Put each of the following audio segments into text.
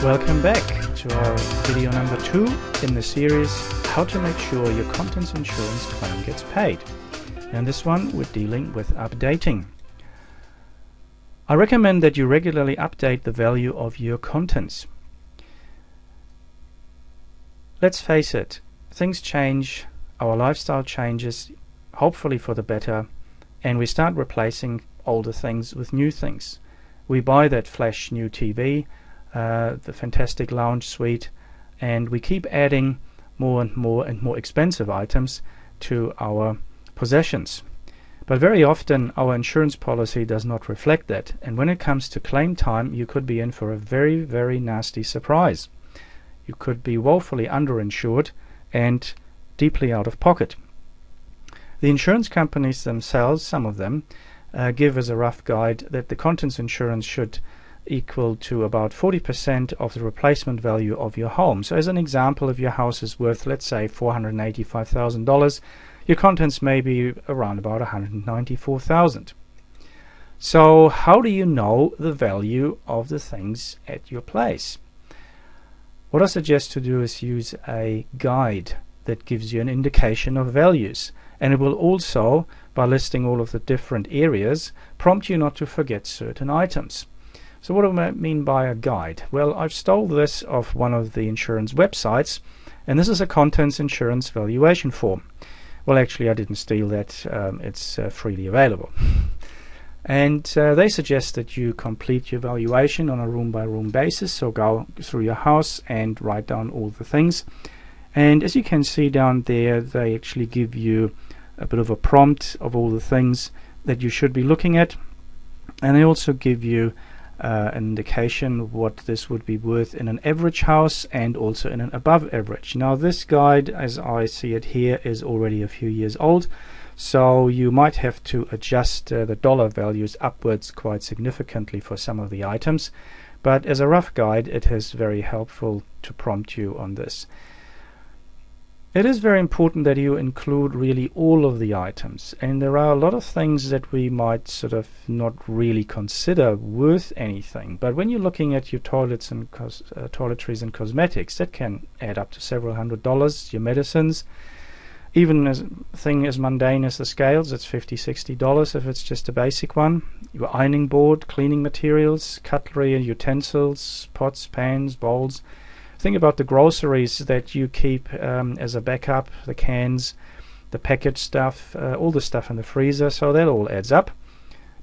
Welcome back to our video number 2 in the series How to Make Sure Your Contents Insurance Claim Gets Paid. And this one we're dealing with updating. I recommend that you regularly update the value of your contents. Let's face it, things change, our lifestyle changes, hopefully for the better, and we start replacing older things with new things. We buy that flash new TV, the fantastic lounge suite, and we keep adding more and more expensive items to our possessions. But very often our insurance policy does not reflect that, and when it comes to claim time, you could be in for a very, very nasty surprise. You could be woefully underinsured and deeply out of pocket. The insurance companies themselves, some of them, give as a rough guide that the contents insurance should equal to about 40% of the replacement value of your home. So as an example, if your house is worth, let's say, $485,000, your contents may be around about $194,000. So how do you know the value of the things at your place? What I suggest to do is use a guide that gives you an indication of values, and it will also, by listing all of the different areas, prompt you not to forget certain items. So what do I mean by a guide? Well, I've stole this off one of the insurance websites, and this is a contents insurance valuation form. Well, actually I didn't steal that, it's freely available. And they suggest that you complete your valuation on a room-by-room basis, so go through your house and write down all the things. And as you can see down there, they actually give you a bit of a prompt of all the things that you should be looking at, and they also give you an indication of what this would be worth in an average house and also in an above average. Now this guide, as I see it here, is already a few years old, so you might have to adjust the dollar values upwards quite significantly for some of the items, but as a rough guide it is very helpful to prompt you on this. It is very important that you include really all of the items, and there are a lot of things that we might sort of not really consider worth anything, but when you're looking at your toilets and toiletries and cosmetics, that can add up to several $100s. Your medicines, even a thing as mundane as the scales, it's $50-$60 if it's just a basic one. Your ironing board, cleaning materials, cutlery and utensils, pots, pans, bowls. Think about the groceries that you keep as a backup, the cans, the packaged stuff, all the stuff in the freezer, so that all adds up.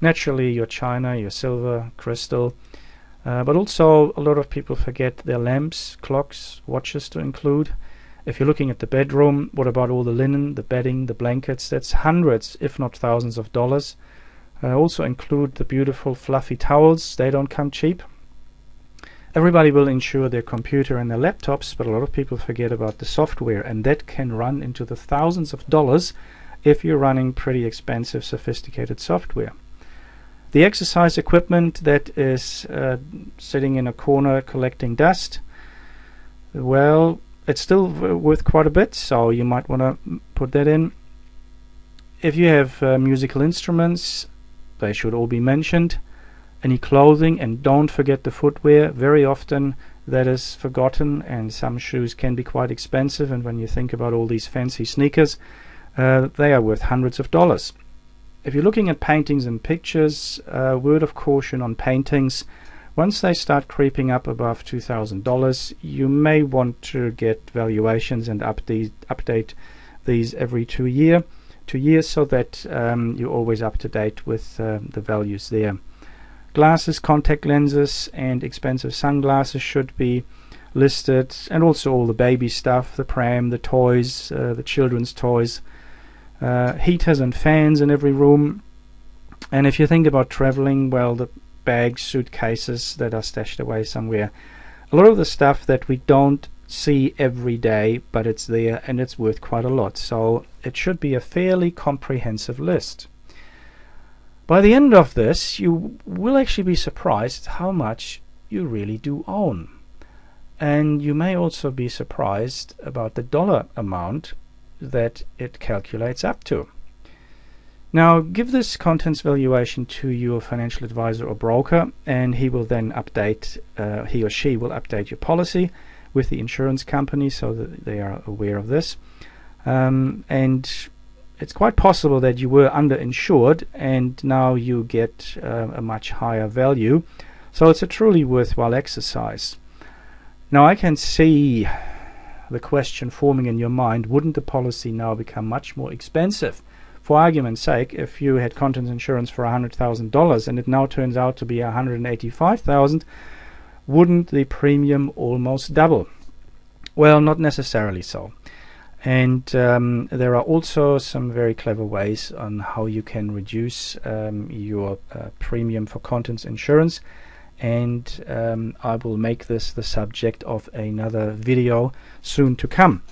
Naturally your china, your silver, crystal, but also a lot of people forget their lamps, clocks, watches to include. If you're looking at the bedroom, what about all the linen, the bedding, the blankets? That's hundreds, if not thousands of dollars. Also include the beautiful fluffy towels, they don't come cheap. Everybody will insure their computer and their laptops, but a lot of people forget about the software, and that can run into the thousands of dollars if you're running pretty expensive, sophisticated software. The exercise equipment that is sitting in a corner collecting dust, well, it's still worth quite a bit, so you might want to put that in. If you have musical instruments, they should all be mentioned. Any clothing, and don't forget the footwear. Very often that is forgotten, and some shoes can be quite expensive, and when you think about all these fancy sneakers, they are worth hundreds of dollars. If you're looking at paintings and pictures, word of caution on paintings: once they start creeping up above $2,000, you may want to get valuations and update these every 2 years, so that you're always up to date with the values there. Glasses, contact lenses and expensive sunglasses should be listed, and also all the baby stuff, the pram, the toys, the children's toys, heaters and fans in every room. And if you think about traveling, well, the bags, suitcases that are stashed away somewhere, a lot of the stuff that we don't see every day, but it's there and it's worth quite a lot, so it should be a fairly comprehensive list. By the end of this, you will actually be surprised how much you really do own. And you may also be surprised about the dollar amount that it calculates up to. Now give this contents valuation to your financial advisor or broker, and he will then update, he or she will update your policy with the insurance company so that they are aware of this. And it's quite possible that you were underinsured and now you get a much higher value. So it's a truly worthwhile exercise. Now I can see the question forming in your mind, wouldn't the policy now become much more expensive? For argument's sake, if you had contents insurance for $100,000 and it now turns out to be $185,000, wouldn't the premium almost double? Well, not necessarily so. And there are also some very clever ways on how you can reduce your premium for contents insurance, and I will make this the subject of another video soon to come.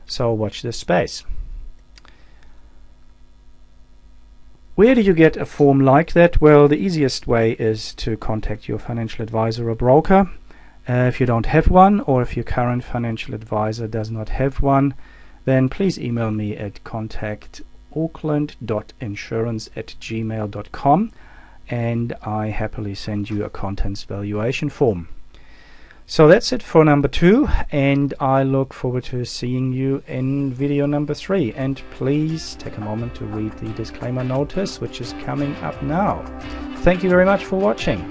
So watch this space. Where do you get a form like that? Well, the easiest way is to contact your financial advisor or broker. If you don't have one, or if your current financial advisor does not have one, then please email me at contact.auckland.insurance@gmail.com, and I happily send you a contents valuation form. So that's it for number 2, and I look forward to seeing you in video number 3. And please take a moment to read the disclaimer notice, which is coming up now. Thank you very much for watching.